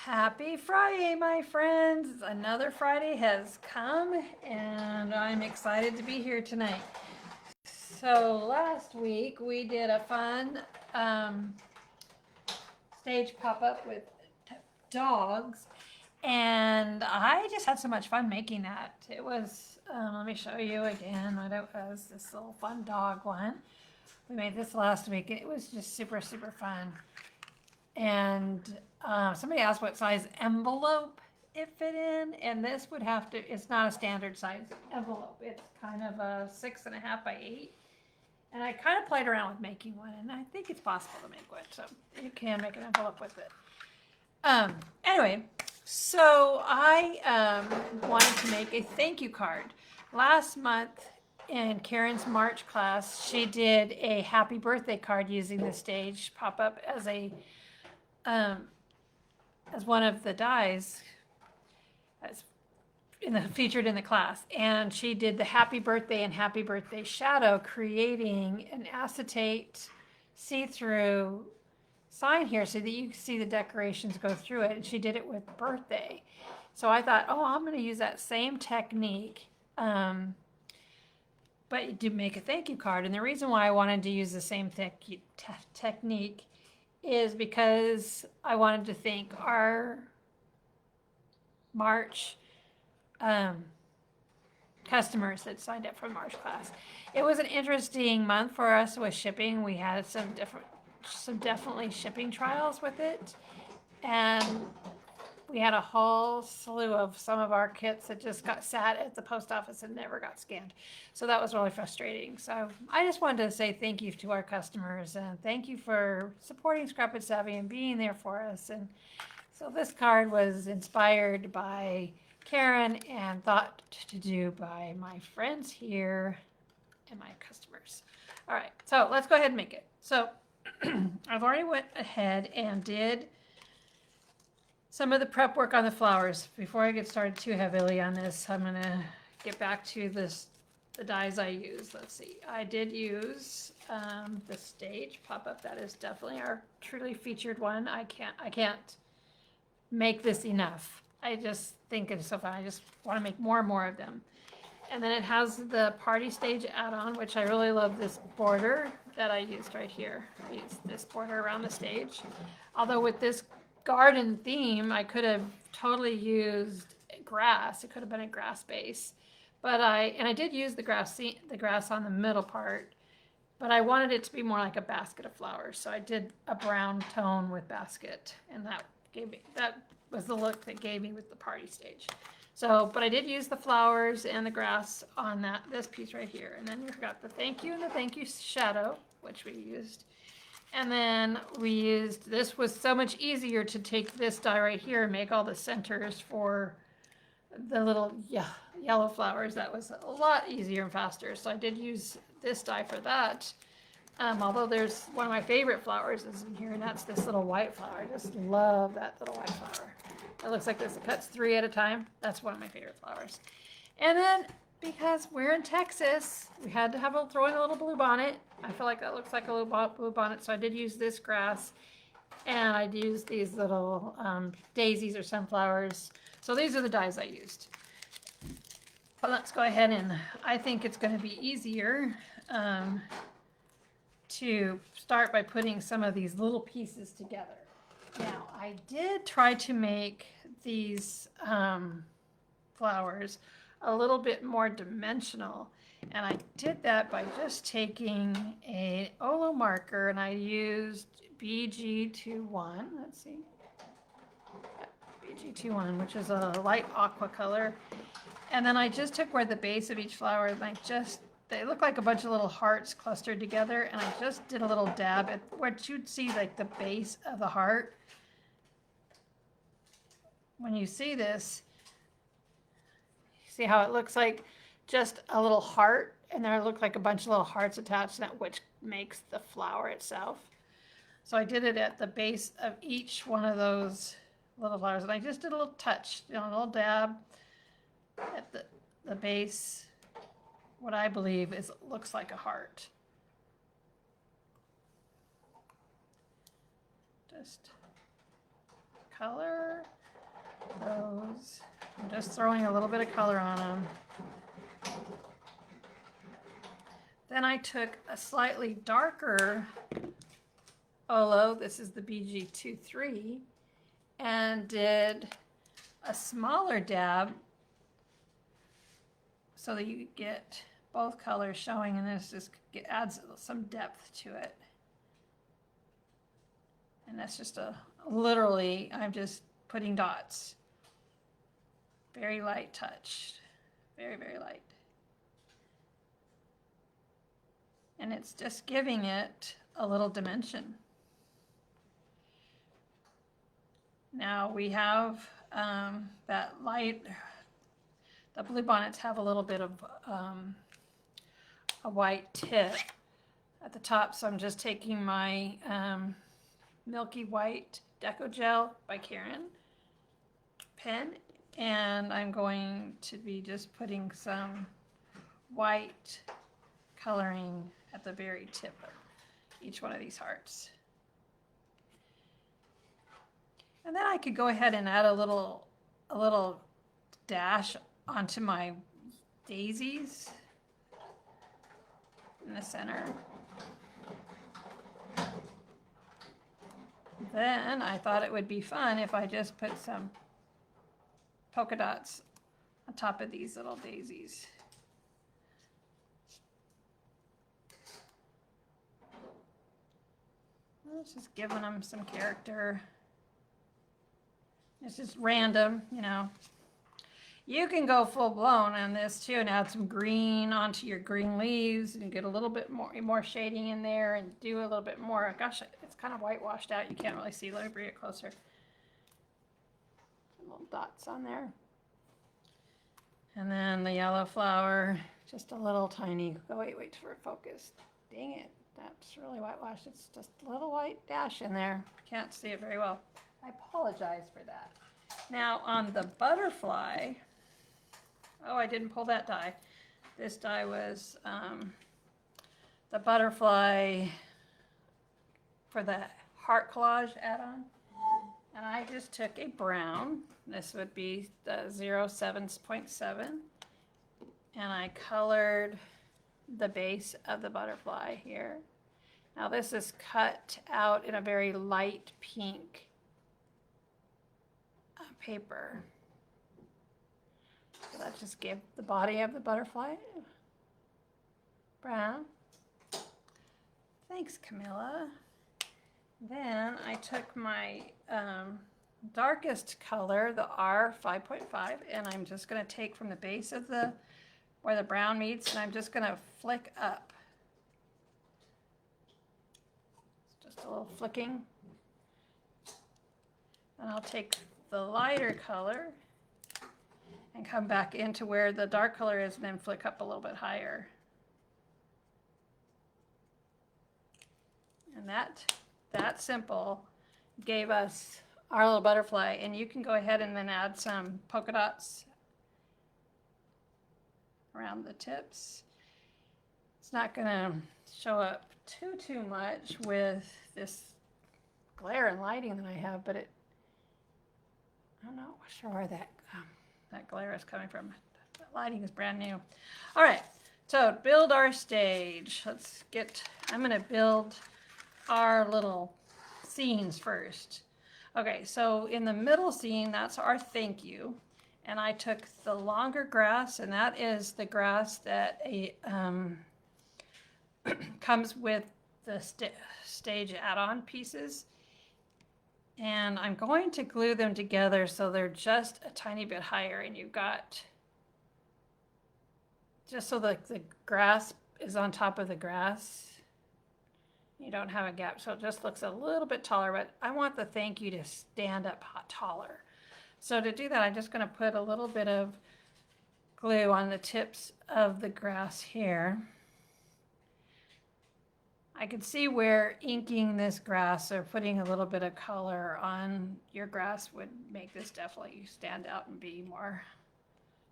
Happy Friday, my friends. Another Friday has come, and I'm excited to be here tonight. So, last week we did a fun stage pop up with dogs, and I just had so much fun making that. It was, let me show you again what it was, this little fun dog one. We made this last week, and it was just super, super fun. And somebody asked what size envelope it fit in, and this would have to, it's not a standard size envelope. It's kind of a 6.5 by 8. And I kind of played around with making one, and I think it's possible to make one, so you can make an envelope with it. Anyway, so I wanted to make a thank you card. Last month in Karen's March class, she did a happy birthday card using the stage pop up as one of the dies as featured in the class, and she did the happy birthday and happy birthday shadow, creating an acetate see-through sign here so that you can see the decorations go through it, and she did it with birthday. So I thought, oh, I'm going to use that same technique, but to make a thank you card. And the reason why I wanted to use the same technique is because I wanted to thank our March customers that signed up for the March class. It was an interesting month for us with shipping. We had some definitely shipping trials with it, and we had a whole slew of some of our kits that just got sat at the post office and never got scanned. So that was really frustrating. So I just wanted to say thank you to our customers, and thank you for supporting Scrap It Savvy and being there for us. And so this card was inspired by Karen and thought to do by my friends here and my customers. All right, so let's go ahead and make it. So I've already went ahead and did some of the prep work on the flowers. Before I get started too heavily on this, I'm gonna get back to the dies I use. Let's see, I did use the stage pop-up. That is definitely our truly featured one. I can't make this enough. I just think it's so fun. I just want to make more and more of them. And then it has the party stage add-on, which I really love this border that I used right here. I used this border around the stage. Although with this garden theme, I could have totally used grass. It could have been a grass base. But I did use the grass on the middle part, but I wanted it to be more like a basket of flowers. So I did a brown tone with basket, and that was the look that gave me with the party stage. So, but I did use the flowers and the grass on this piece right here. And then we've got the thank you and the thank you shadow, which we used. And then we used, this was so much easier to take this die right here and make all the centers for the little yellow flowers. That was a lot easier and faster. So I did use this die for that. Although there's one of my favorite flowers is in here, and that's this little white flower. I just love that little white flower. It looks like this. It cuts 3 at a time. That's one of my favorite flowers. And then, because we're in Texas, we had to throw in a little blue bonnet. I feel like that looks like a little blue bonnet, so I did use this grass, and I used these little daisies or sunflowers. So these are the dies I used. But let's go ahead, and I think it's going to be easier to start by putting some of these little pieces together. Now, I did try to make these flowers a little bit more dimensional, and I did that by just taking an Olo marker, and I used BG21, let's see, BG21, which is a light aqua color, and then I just took where the base of each flower, and they look like a bunch of little hearts clustered together, and I just did a little dab at what you'd see like the base of the heart. When you see this, see how it looks like just a little heart, and there look like a bunch of little hearts attached to that, which makes the flower itself. So I did it at the base of each one of those little flowers, and I just did a little touch, a little dab at the base, what I believe looks like a heart. Just color those. I'm just throwing a little bit of color on them. Then I took a slightly darker Olo, this is the BG23, and did a smaller dab so that you get both colors showing, and this just adds some depth to it. And that's just literally, I'm just putting dots. Very light touch, very, very light. And it's just giving it a little dimension. Now we have that light, the bluebonnets have a little bit of a white tip at the top, so I'm just taking my Milky White Deco Gel by Karen pen, and I'm going to be just putting some white coloring at the very tip of each one of these hearts. And then I could go ahead and add a little dash onto my daisies in the center. Then I thought it would be fun if I just put some polka dots on top of these little daisies. It's just giving them some character. It's just random, you know. You can go full blown on this too and add some green onto your green leaves and get a little bit more shading in there and do a little bit more. Gosh, it's kind of whitewashed out. You can't really see. Let me bring it closer. Some little dots on there. And then the yellow flower, just a little tiny, oh wait for it to focus. Dang it, that's really whitewashed. It's just a little white dash in there. Can't see it very well. I apologize for that. Now on the butterfly, oh, I didn't pull that die. This die was the butterfly for the heart collage add-on. And I just took a brown. This would be the 07.7. And I colored the base of the butterfly here. Now this is cut out in a very light pink paper. So that just gave the body of the butterfly brown. Thanks, Camilla. Then I took my darkest color, the R5.5, and I'm just going to take from the base of where the brown meets, and I'm just going to flick up. It's just a little flicking. And I'll take the lighter color and come back into where the dark color is and then flick up a little bit higher. And that simple gave us our little butterfly, and you can go ahead and then add some polka dots around the tips. It's not going to show up too much with this glare and lighting that I have, but I'm not sure where that glare is coming from. That lighting is brand new. All right, so build our stage. I'm going to build our little scenes first. Okay, so in the middle scene, that's our thank you. And I took the longer grass, and that is the grass that comes with the stage add-on pieces. And I'm going to glue them together so they're just a tiny bit higher, and you've got, just so the grass is on top of the grass. You don't have a gap, so it just looks a little bit taller, but I want the thank you to stand up taller. So to do that, I'm just going to put a little bit of glue on the tips of the grass here. I can see where inking this grass or putting a little bit of color on your grass would make this definitely stand out and be more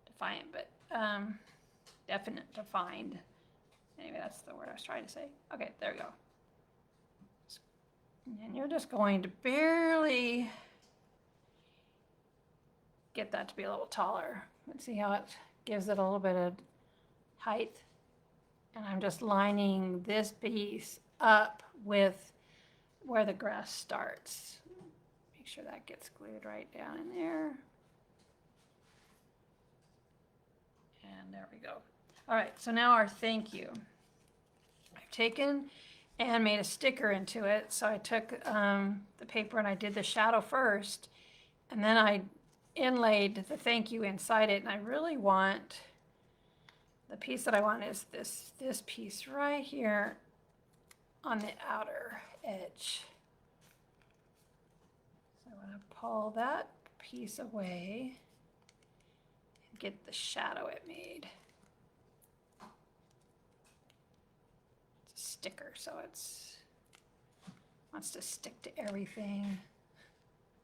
defiant, but defined. Anyway, that's the word I was trying to say. Okay, there we go. And you're just going to barely get that to be a little taller. Let's see how it gives it a little bit of height. And I'm just lining this piece up with where the grass starts. Make sure that gets glued right down in there. And there we go. All right, so now our thank you. I've taken and made a sticker into it. So I took the paper and I did the shadow first, and then I inlaid the thank you inside it. And I really want, the piece that I want is this piece right here on the outer edge. So I'm going to pull that piece away and get the shadow it made. It's a sticker, so it's wants to stick to everything,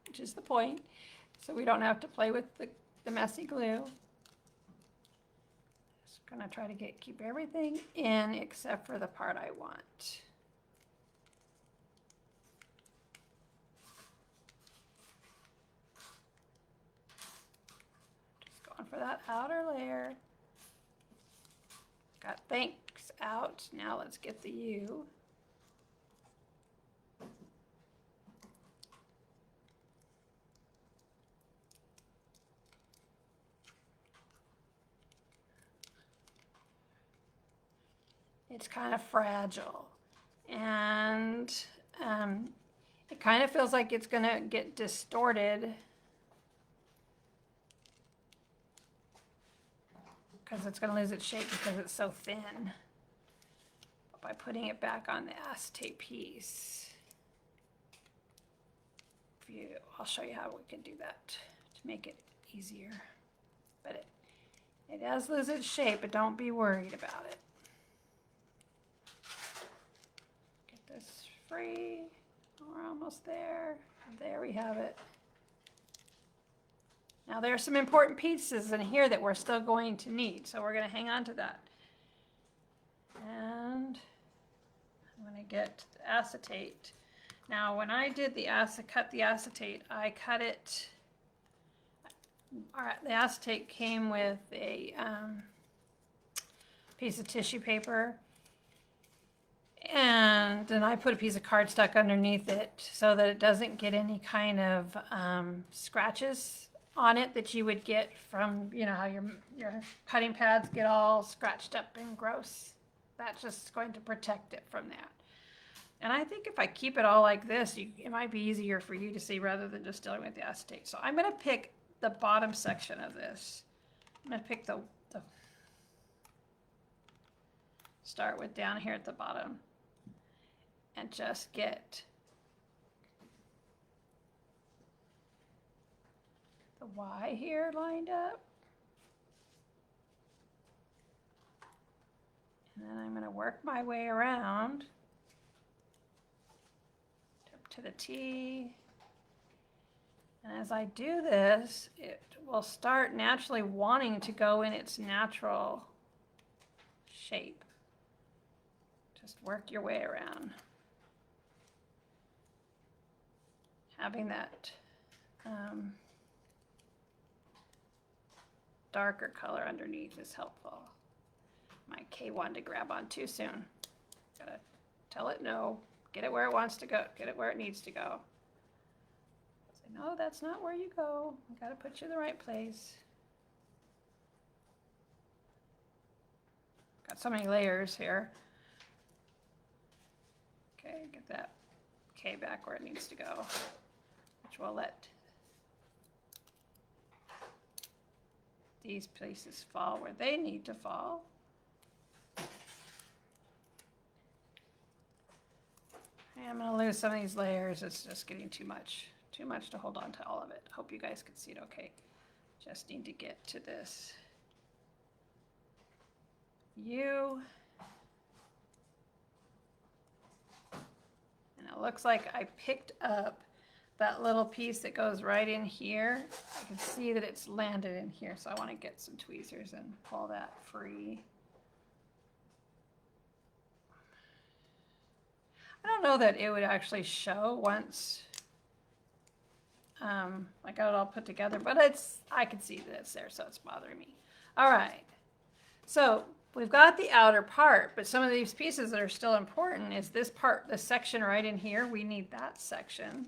which is the point. So we don't have to play with the messy glue. Just gonna try to keep everything in except for the part I want. Just going for that outer layer. Got thanks out. Now let's get the U. It's kind of fragile, and it kind of feels like it's gonna get distorted because it's gonna lose its shape because it's so thin. But by putting it back on the acetate piece, I'll show you how we can do that to make it easier. But it does lose its shape, but don't be worried about it. Free. We're almost there. There we have it. Now there are some important pieces in here that we're still going to need, so we're going to hang on to that. And I'm going to get the acetate. Now when I did cut the acetate, I cut it. All right, the acetate came with a piece of tissue paper. And then I put a piece of cardstock underneath it so that it doesn't get any kind of scratches on it that you would get from, you know, how your cutting pads get all scratched up and gross. That's just going to protect it from that. And I think if I keep it all like this, it might be easier for you to see rather than just dealing with the acetate. So I'm going to pick the bottom section of this. I'm going to pick start with down here at the bottom. And just get the Y here lined up. And then I'm going to work my way around up to the T. And as I do this, it will start naturally wanting to go in its natural shape. Just work your way around. Having that darker color underneath is helpful. My K wanted to grab on too soon. Gotta tell it no, get it where it wants to go, get it where it needs to go. Say, no, that's not where you go. I gotta put you in the right place. Got so many layers here. Okay, get that K back where it needs to go. Which will let these pieces fall where they need to fall. I'm going to lose some of these layers. It's just getting too much to hold on to all of it. Hope you guys can see it okay. Just need to get to this U. And it looks like I picked up that little piece that goes right in here. I can see that it's landed in here, so I want to get some tweezers and pull that free. I don't know that it would actually show once I got it all put together, but I can see that it's there, so it's bothering me. All right, so we've got the outer part, but some of these pieces that are still important is this part, this section right in here. We need that section.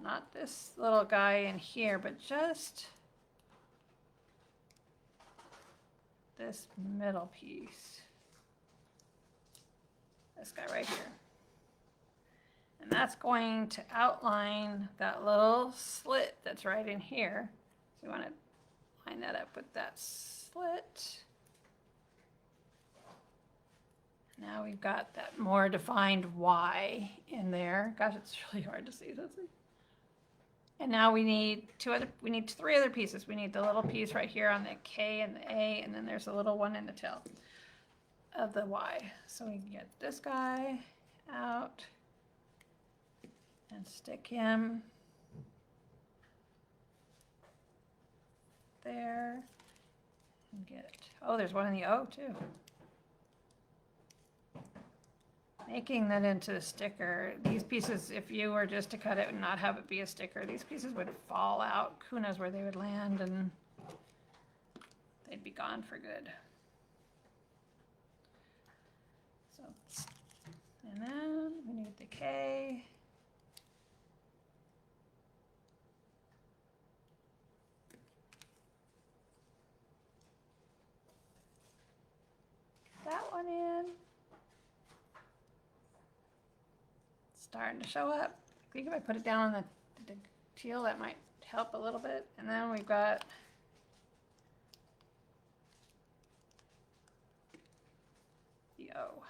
Not this little guy in here, but just this middle piece. This guy right here. And that's going to outline that little slit that's right in here. So you want to line that up with that slit. Now we've got that more defined Y in there. Gosh, it's really hard to see, isn't it? And now we need three other pieces. We need the little piece right here on the K and the A, and then there's a little one in the tail of the Y. So we can get this guy out and stick him there and get, oh, there's one in the O too. Making that into a sticker. These pieces, if you were just to cut it and not have it be a sticker, these pieces would fall out. Who knows where they would land, and they'd be gone for good. So, and then we need the K. That one in. Starting to show up. I think if I put it down on the teal, that might help a little bit. And then we've got the O.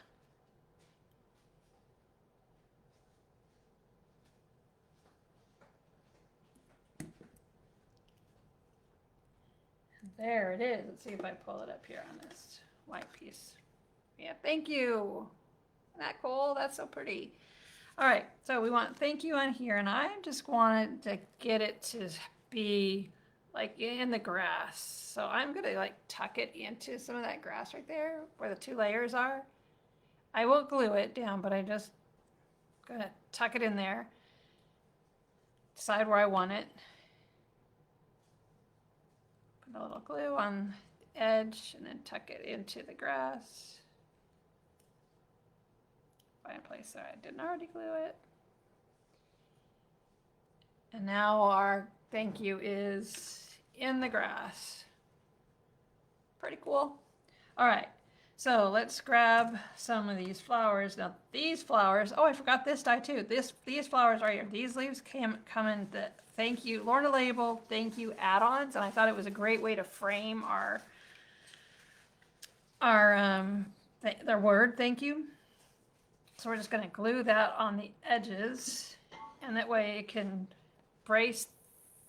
There it is. Let's see if I pull it up here on this white piece. Yeah, thank you. Isn't that cool? That's so pretty. All right, so we want thank you on here, and I just wanted to get it to be like in the grass. So I'm gonna like tuck it into some of that grass right there where the two layers are. I will glue it down, but I just gonna tuck it in there. Decide where I want it. Put a little glue on the edge and then tuck it into the grass. Find a place where I didn't already glue it. And now our thank you is in the grass. Pretty cool. All right, so let's grab some of these flowers. Now these flowers, oh, I forgot this die too. These flowers right here, these leaves come in the thank you, Lorna Label thank you add-ons, and I thought it was a great way to frame their word thank you. So we're just going to glue that on the edges, and that way it can brace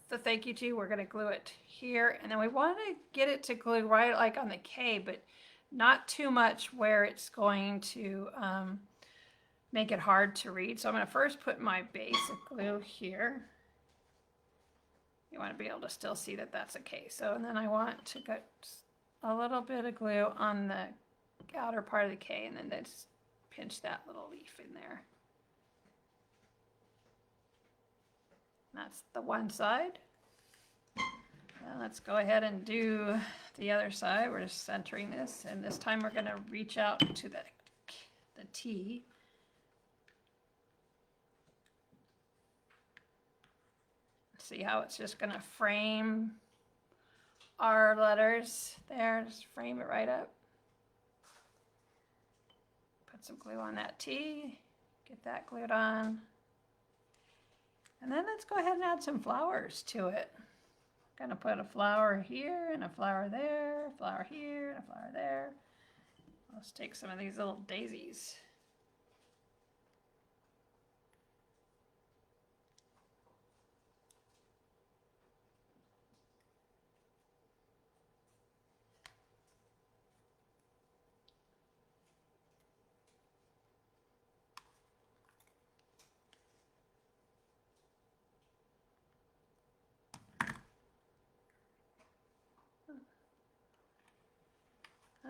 the thank you to. We're going to glue it here, and then we want to get it to glue right like on the K, but not too much where it's going to make it hard to read. So I'm going to first put my base of glue here. You want to be able to still see that that's a K. So, and then I want to get a little bit of glue on the outer part of the K, and then just pinch that little leaf in there. That's the one side. Now let's go ahead and do the other side. We're just centering this, and this time we're going to reach out to the T. See how it's just going to frame our letters there. Just frame it right up. Some glue on that T, get that glued on. And then let's go ahead and add some flowers to it. I'm gonna put a flower here and a flower there, a flower here and a flower there. Let's take some of these little daisies.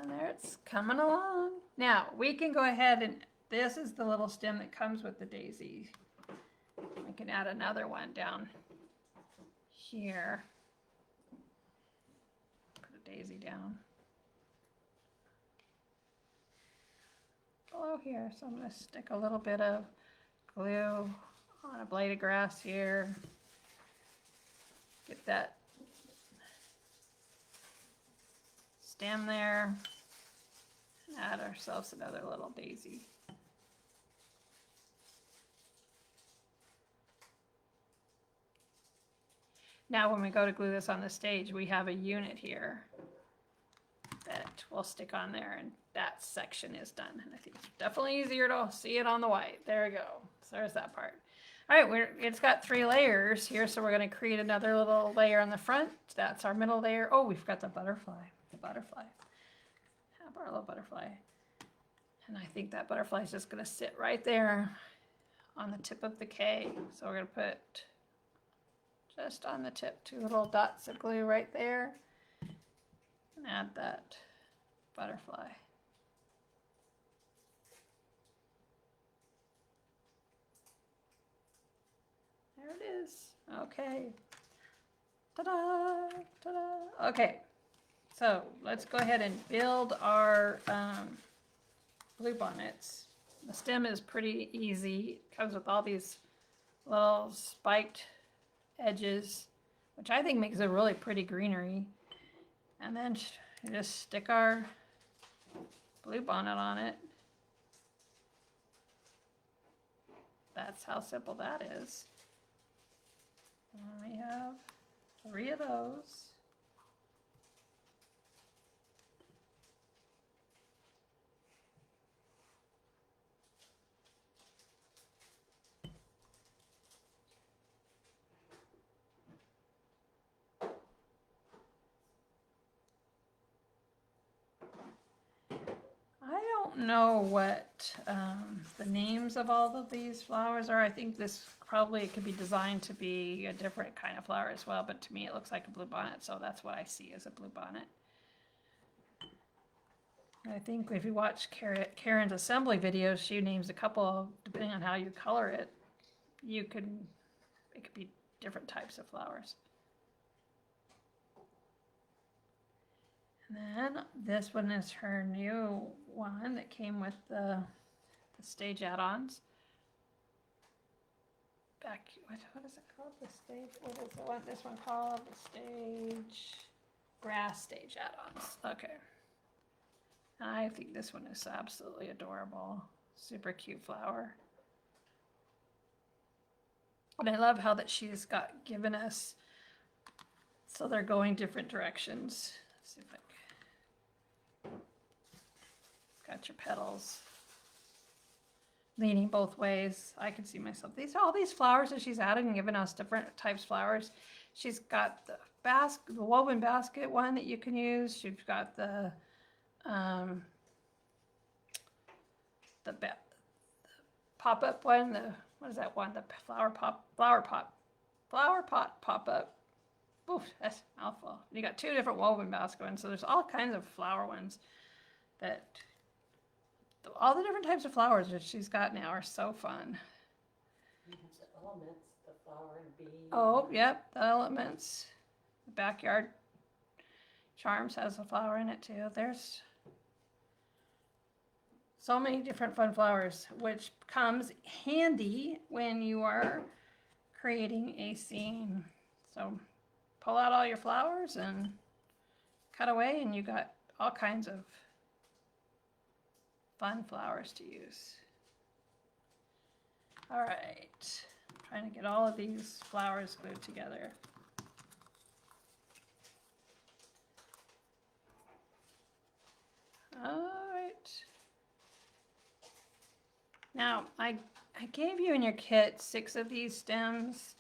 And there it's coming along. Now we can go ahead and, this is the little stem that comes with the daisy. We can add another one down here. Put a daisy down below here. So I'm going to stick a little bit of glue on a blade of grass here. Get that stem there. And add ourselves another little daisy. Now when we go to glue this on the stage, we have a unit here that we'll stick on there, and that section is done. And I think it's definitely easier to see it on the white. There we go. So there's that part. All right, it's got 3 layers here, so we're going to create another little layer on the front. That's our middle layer. Oh, we've got the butterfly. Have our little butterfly. And I think that butterfly is just going to sit right there on the tip of the K. So we're going to put just on the tip 2 little dots of glue right there, and add that butterfly. There it is. Okay. Ta-da! Ta-da! Okay. So let's go ahead and build our blue bonnets. The stem is pretty easy. It comes with all these little spiked edges, which I think makes a really pretty greenery. And then just stick our blue bonnet on it. That's how simple that is. And we have 3 of those. Know what the names of all of these flowers are. I think this probably could be designed to be a different kind of flower as well, but to me it looks like a blue bonnet, so that's what I see as a blue bonnet. I think if you watch Karen's assembly videos, she names a couple, depending on how you color it, it could be different types of flowers. And then this one is her new one that came with the stage add-ons. What is it called? The stage, what is this one called? The stage, grass stage add-ons. Okay. I think this one is absolutely adorable. Super cute flower. And I love how that she's given us, so they're going different directions. Let's see if I got your petals leaning both ways. I can see myself. All these flowers that she's added and given us different types of flowers. She's got the woven basket one that you can use. She's got the pop-up one. What is that one? The flower pot pop-up. Oof, that's a mouthful. You got 2 different woven basket ones. So there's all kinds of flower ones that. All the different types of flowers that she's got now are so fun. The elements, the flower and bee. Oh, yep, the elements. The Backyard Charms has a flower in it too. There's so many different fun flowers, which comes handy when you are creating a scene. So pull out all your flowers and cut away, and you got all kinds of fun flowers to use. All right, I'm trying to get all of these flowers glued together. All right. Now, I gave you in your kit 6 of these stems,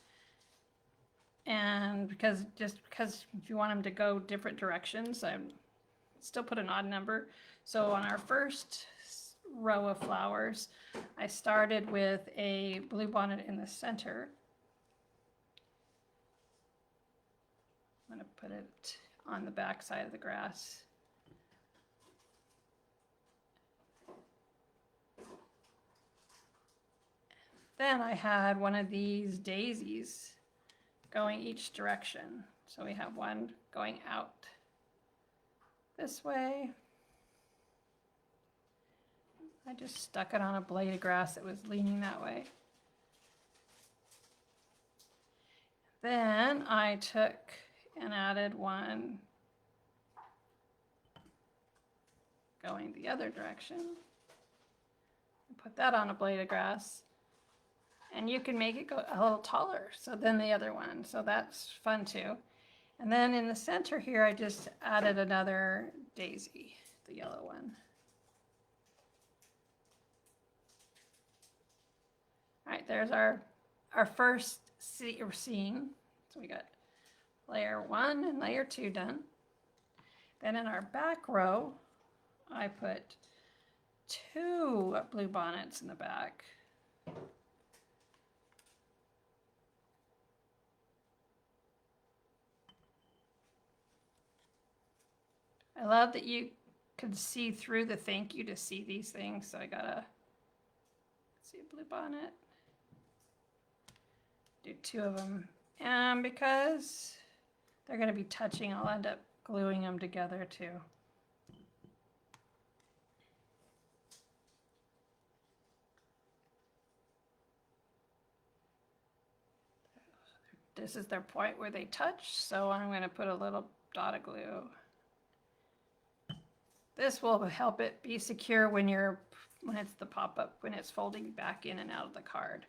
and because if you want them to go different directions, I still put an odd number. So on our first row of flowers, I started with a blue bonnet in the center. I'm going to put it on the back side of the grass. then I had one of these daisies going each direction. So we have one going out this way. I just stuck it on a blade of grass that was leaning that way. Then I took and added one going the other direction. Put that on a blade of grass. And you can make it go a little taller than the other one. So that's fun too. And then in the center here, I just added another daisy, the yellow one. All right, there's our first scene. So we got layer 1 and layer 2 done. Then in our back row, I put 2 blue bonnets in the back. I love that you can see through the thank you to see these things. So I gotta see a blue bonnet. Do 2 of them. And because they're gonna be touching, I'll end up gluing them together too. This is their point where they touch, so I'm going to put a little dot of glue. This will help it be secure when it's the pop-up, when it's folding back in and out of the card.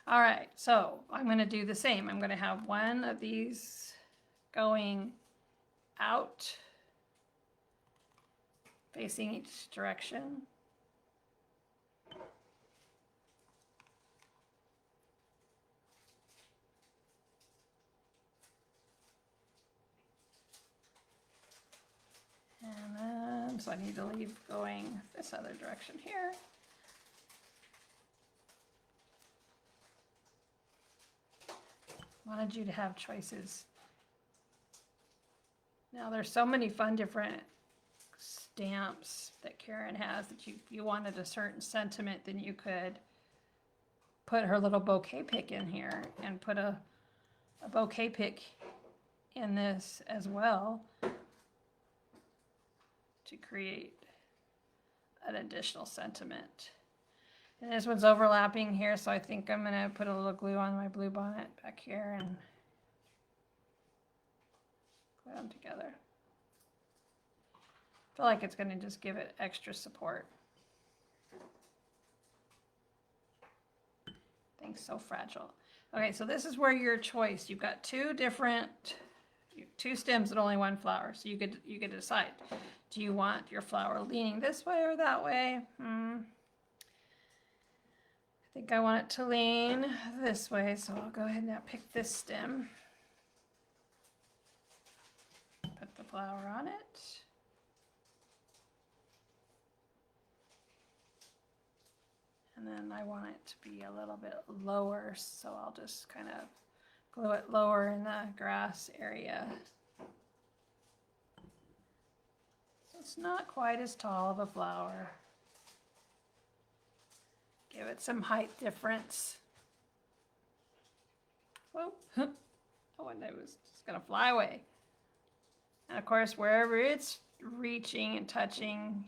All right, so I'm going to do the same. I'm going to have one of these going out, facing each direction. And then, so I need to leave going this other direction here. Wanted you to have choices. Now there's so many fun different stamps that Karen has that you wanted a certain sentiment, then you could put her little bouquet pick in here and put a bouquet pick in this as well, to create an additional sentiment. And this one's overlapping here, so I think I'm gonna put a little glue on my blue bonnet back here and glue them together. I feel like it's gonna just give it extra support. Thing's so fragile. Okay, so this is where your choice. You've got 2 stems and only 1 flower, so you could decide. Do you want your flower leaning this way or that way? I think I want it to lean this way, so I'll go ahead and now pick this stem. Put the flower on it. And then I want it to be a little bit lower, so I'll just kind of glue it lower in the grass area. It's not quite as tall of a flower. Give it some height difference. Whoa, that one was just gonna fly away. And of course, wherever it's reaching and touching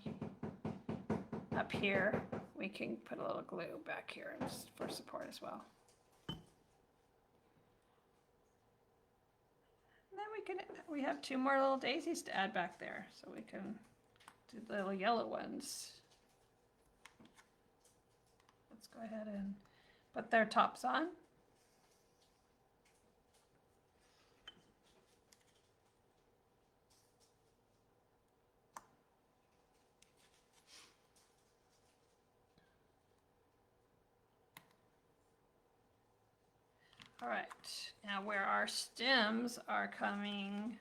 up here, we can put a little glue back here for support as well. We have 2 more little daisies to add back there, so we can do the little yellow ones. Let's go ahead and put their tops on. All right, now where our stems are coming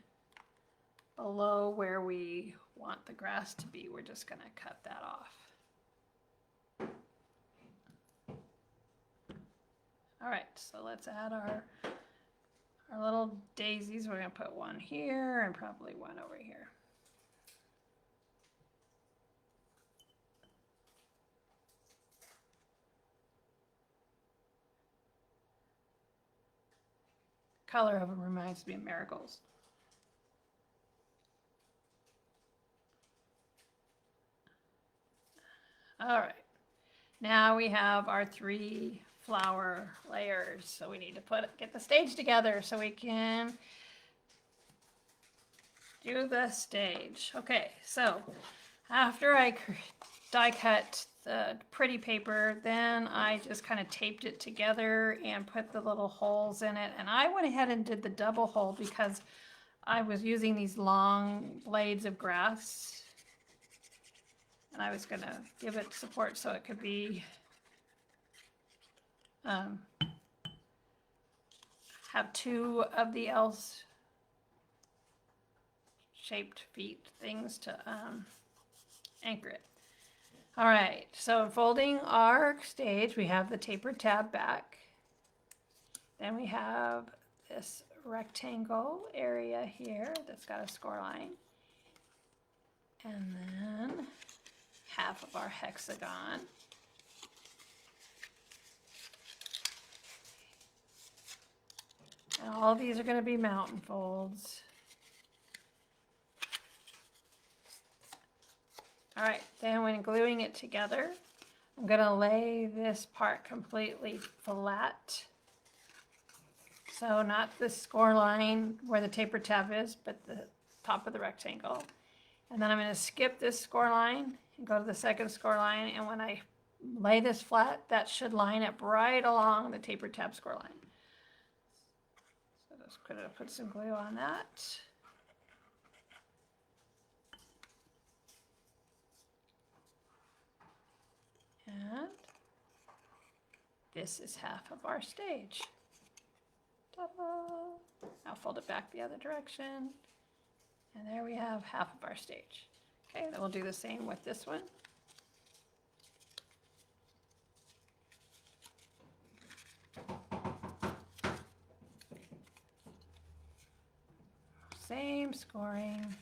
below where we want the grass to be, we're just going to cut that off. All right, so let's add our little daisies. We're going to put one here and probably one over here. color of them reminds me of marigolds. All right, now we have our 3 flower layers. So we need to get the stage together so we can do the stage. Okay, so after I die cut the pretty paper, then I just kind of taped it together and put the little holes in it. And I went ahead and did the double hole because I was using these long blades of grass. And I was going to give it support so it could be, have 2 of the L-shaped feet things to anchor it. All right, so folding our stage, we have the tapered tab back. Then we have this rectangle area here that's got a score line. And then half of our hexagon. And all these are going to be mountain folds. All right, then when gluing it together, I'm going to lay this part completely flat. So not the score line where the taper tab is, but the top of the rectangle. And then I'm going to skip this score line and go to the second score line. And when I lay this flat, that should line up right along the taper tab score line. So just put some glue on that. And this is half of our stage. Ta-da! Now fold it back the other direction. And there we have half of our stage. Okay, then we'll do the same with this one. Same scoring.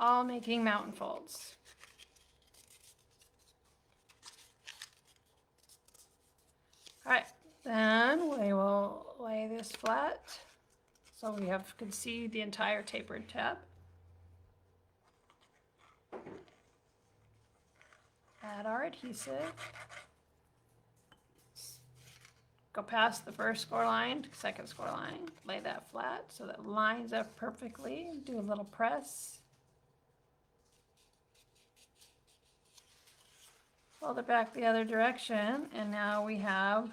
All making mountain folds. All right, then we will lay this flat so we can see the entire tapered tab. Add our adhesive. Go past the first score line, second score line, lay that flat so that it lines up perfectly. Do a little press. Fold it back the other direction, and now we have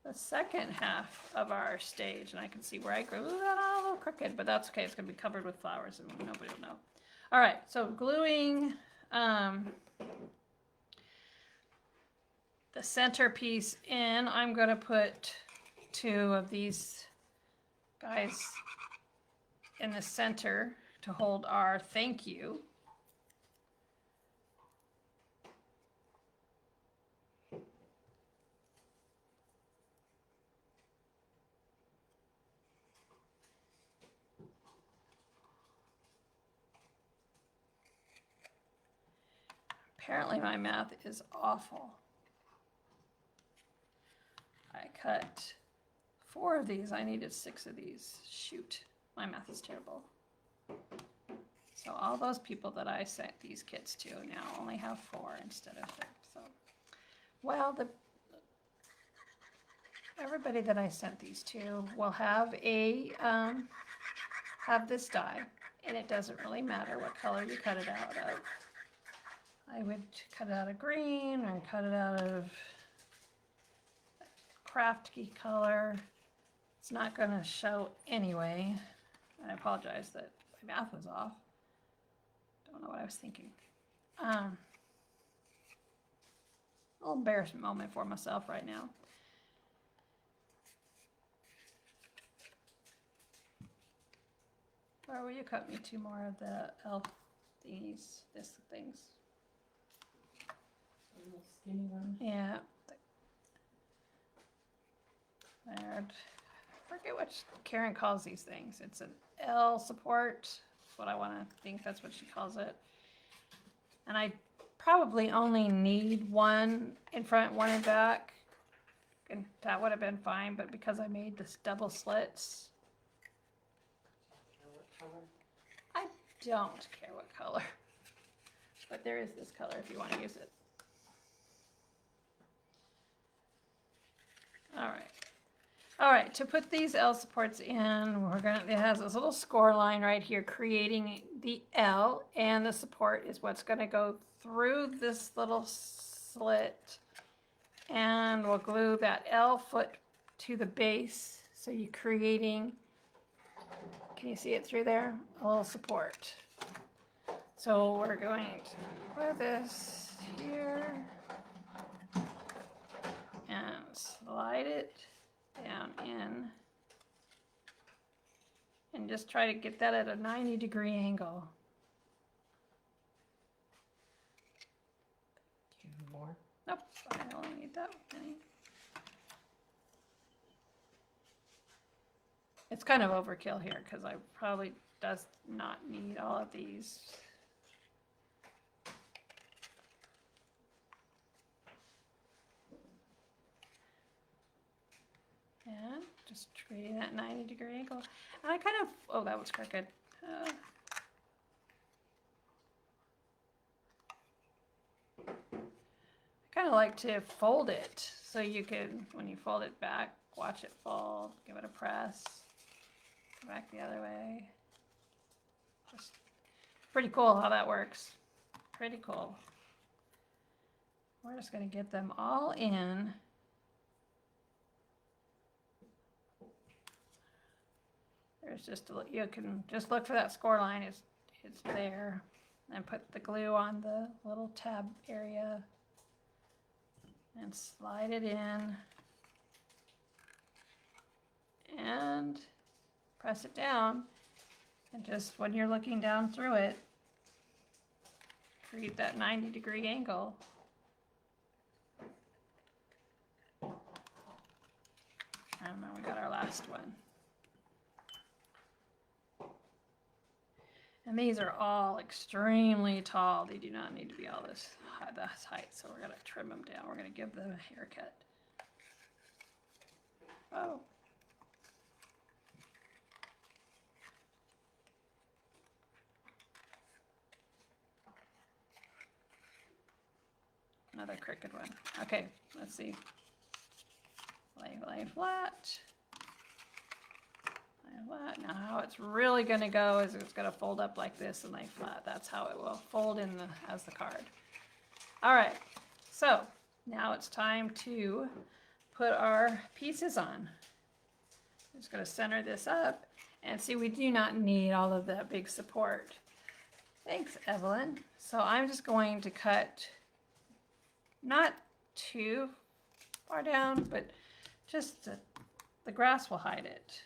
the second half of our stage. And I can see where I glued that all a little crooked, but that's okay. It's going to be covered with flowers and nobody will know. All right, so gluing the centerpiece in, I'm going to put 2 of these guys in the center to hold our thank you. Apparently my math is awful. I cut 4 of these. I needed 6 of these. Shoot, my math is terrible. So all those people that I sent these kits to now only have 4 instead of 6. So, well, everybody that I sent these to will have have this die, and it doesn't really matter what color you cut it out of. I would cut it out of green or cut it out of crafty color. It's not going to show anyway. I apologize that my math was off. Don't know what I was thinking. A little embarrassment moment for myself right now. Or will you cut me 2 more of the elf thingies, things? Skinny one. Yeah. I forget what Karen calls these things. It's an L support. That's what I want to think. That's what she calls it. And I probably only need one in front, one in back. And that would have been fine, but because I made this double slits, Know what color? I don't care what color. But there is this color if you want to use it. All right. All right, to put these L supports in, it has this little score line right here creating the L, and the support is what's gonna go through this little slit, and we'll glue that L foot to the base. So you're creating, can you see it through there? A little support. So we're going to put this here and slide it down in and just try to get that at a 90-degree angle. Do you need more? Nope, I only need that many. It's kind of overkill here because I probably does not need all of these. And just creating that 90-degree angle. And I kind of, oh, that was crooked. I kind of like to fold it so you can, when you fold it back, watch it fold, give it a press, go back the other way. Just pretty cool how that works. Pretty cool. We're just going to get them all in. There's just a, you can just look for that score line. It's there, and put the glue on the little tab area and slide it in and press it down, and just when you're looking down through it, create that 90-degree angle. And then we got our last one. And these are all extremely tall. They do not need to be all this height, so we're going to trim them down. We're going to give them a haircut. Oh. Another crooked one. Okay, let's see. Lay flat. Now how it's really going to go is it's going to fold up like this and lay flat. That's how it will fold in as the card. All right, so now it's time to put our pieces on. I'm just going to center this up and see, we do not need all of that big support. Thanks, Evelyn. So I'm just going to cut not too far down, but just the grass will hide it.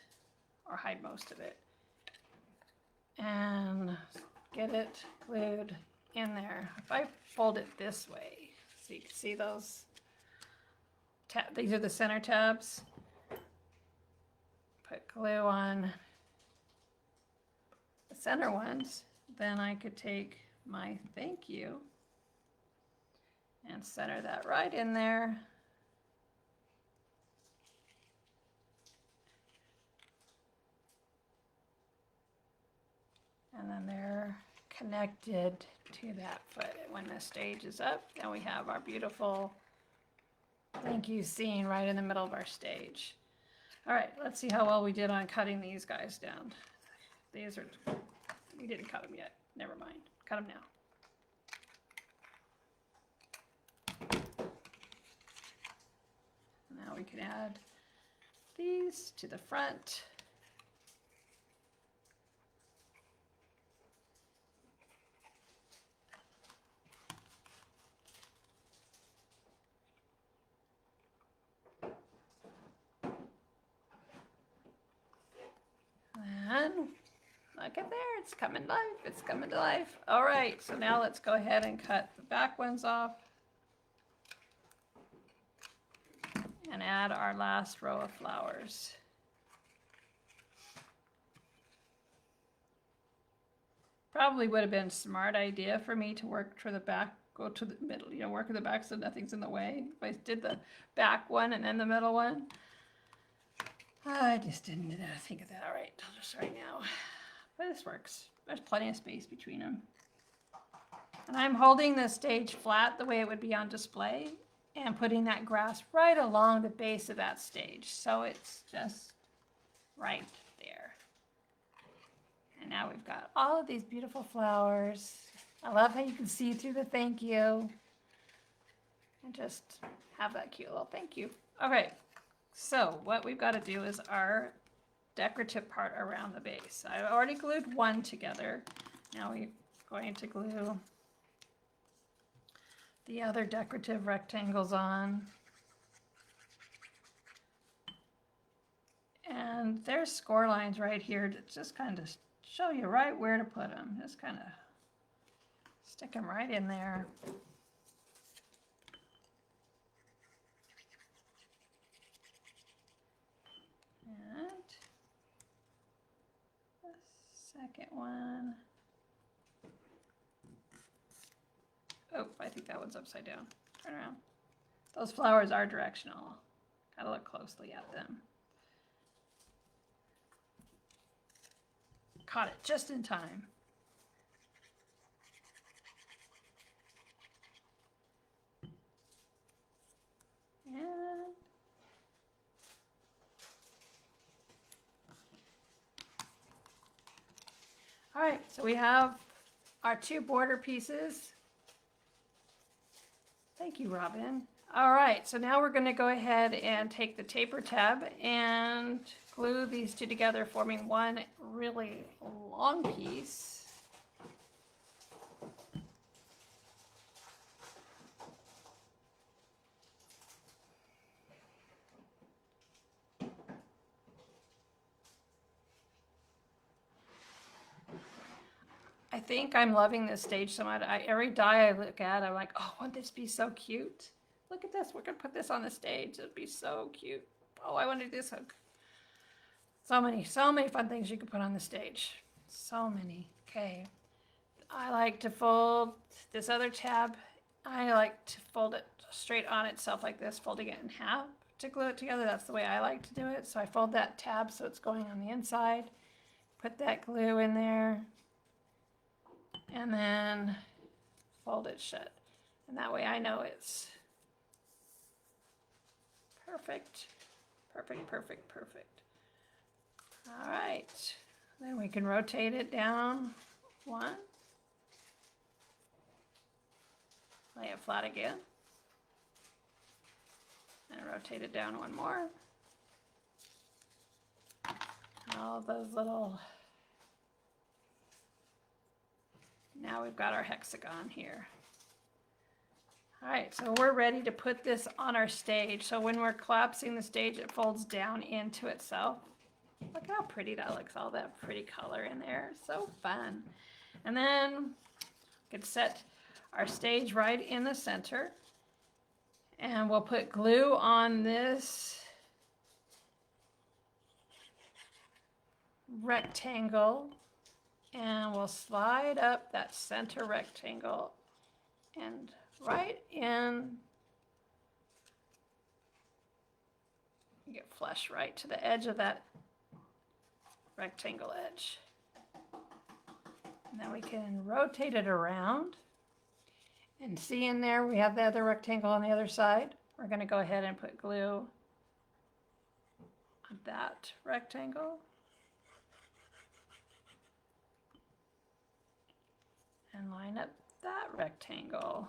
Or hide most of it, and get it glued in there. If I fold it this way, so you can see those these are the center tabs. Put glue on the center ones, then I could take my thank you and center that right in there. And then they're connected to that foot. When the stage is up, then we have our beautiful thank you scene right in the middle of our stage. All right, let's see how well we did on cutting these guys down. These are, we didn't cut them yet. Never mind. Cut them now. Now we can add these to the front. And look at there, it's coming to life, it's coming to life. All right, so now let's go ahead and cut the back ones off and add our last row of flowers. Probably would have been a smart idea for me to work for the back go to the middle, you know, work in the back so nothing's in the way. If I did the back one and then the middle one, I just didn't think of that just right now. But this works. There's plenty of space between them. And I'm holding the stage flat the way it would be on display and putting that grass right along the base of that stage. So it's just right there. And now we've got all of these beautiful flowers. I love how you can see through the thank you. And just have that cute little thank you. Okay, so what we've got to do is our decorative part around the base. I already glued one together. Now we're going to glue the other decorative rectangles on. And there's score lines right here to just kind of show you right where to put them. Just kind of stick them right in there. And the second one. Oh, I think that one's upside down. Turn around. Those flowers are directional. Gotta look closely at them. Caught it just in time. And all right, so we have our two border pieces. Thank you, Robin. All right, so now we're going to go ahead and take the taper tab and glue these two together, forming one really long piece. I think I'm loving this stage so much. Every die I look at, I'm like, oh, wouldn't this be so cute? Look at this. We're going to put this on the stage. It'd be so cute. Oh, I want to do this. So many fun things you can put on the stage. So many. Okay. I like to fold this other tab. I like to fold it straight on itself like this, folding it in half to glue it together. That's the way I like to do it. So I fold that tab so it's going on the inside. Put that glue in there. And then fold it shut. And that way I know it's perfect. Perfect, perfect, perfect. All right. Then we can rotate it down one. Lay it flat again. And rotate it down one more. All those little... Now we've got our hexagon here. All right, so we're ready to put this on our stage. So when we're collapsing the stage, it folds down into itself. Look how pretty that looks, all that pretty color in there. So fun. And then we can set our stage right in the center. And we'll put glue on this rectangle. And we'll slide up that center rectangle and right in, get flush right to the edge of that rectangle edge. And then we can rotate it around and see in there we have the other rectangle on the other side. We're going to go ahead and put glue on that rectangle. And line up that rectangle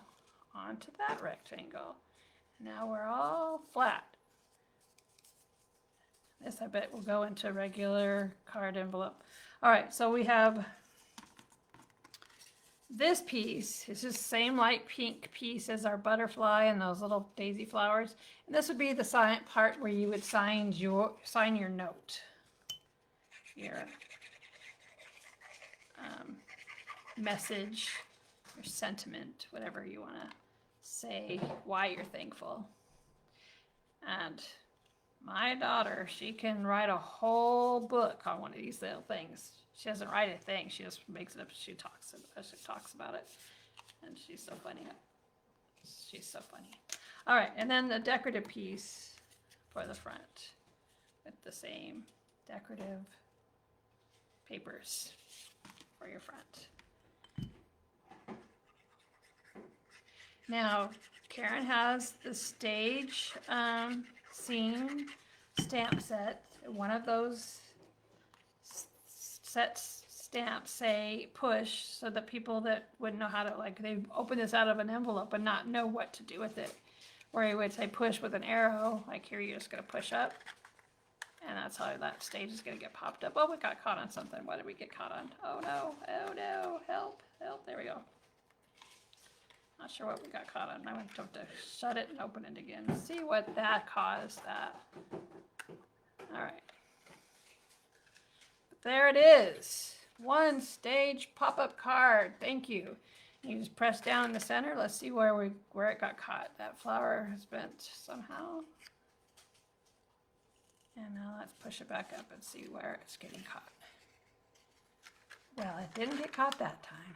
onto that rectangle. Now we're all flat. This I bet will go into a regular card envelope. All right, so we have this piece. It's just the same light pink piece as our butterfly and those little daisy flowers. And this would be the part where you would sign your note. Your message, your sentiment, whatever you want to say, why you're thankful. And my daughter, she can write a whole book on one of these little things. She doesn't write a thing, she just makes it up. She talks about it, and she's so funny. She's so funny. All right, and then the decorative piece for the front with the same decorative papers for your front. Now, Karen has the stage scene stamp set. One of those stamps say push, so that people that wouldn't know how to, like, they open this out of an envelope and not know what to do with it. Where you would say push with an arrow, like here you're just going to push up. And that's how that stage is going to get popped up. Oh, we got caught on something. What did we get caught on? Oh no, help, help, there we go. Not sure what we got caught on. I went to have to shut it and open it again. See what that caused that. All right. There it is. One stage pop-up card. Thank you. You just press down in the center. Let's see where it got caught. That flower has bent somehow. And now let's push it back up and see where it's getting caught. Well, it didn't get caught that time.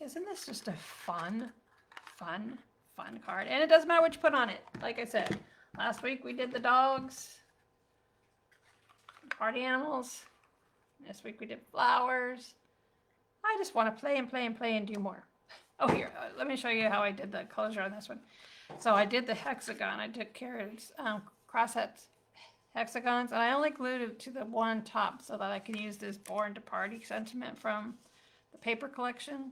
Isn't this just a fun card? And it doesn't matter what you put on it. Like I said, last week we did the dogs, party animals. This week we did flowers. I just want to play and play and play and do more. Oh, here, let me show you how I did the closure on this one. So I did the hexagon. I took Karen's crosshead hexagons, and I only glued it to the one top so that I can use this Born to Party sentiment from the paper collection.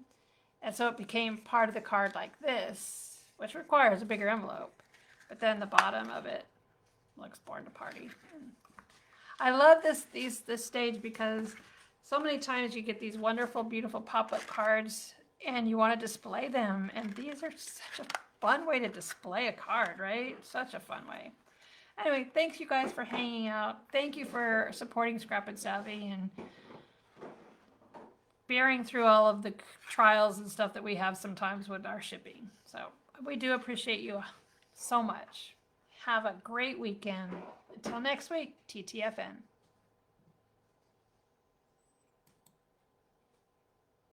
And so it became part of the card like this, which requires a bigger envelope. But then the bottom of it looks Born to Party. And I love this stage because so many times you get these wonderful, beautiful pop-up cards and you want to display them. And these are such a fun way to display a card, right? Such a fun way. Anyway, thanks you guys for hanging out. Thank you for supporting Scrap and Savvy and bearing through all of the trials and stuff that we have sometimes with our shipping. So we do appreciate you so much. Have a great weekend. Until next week, TTFN.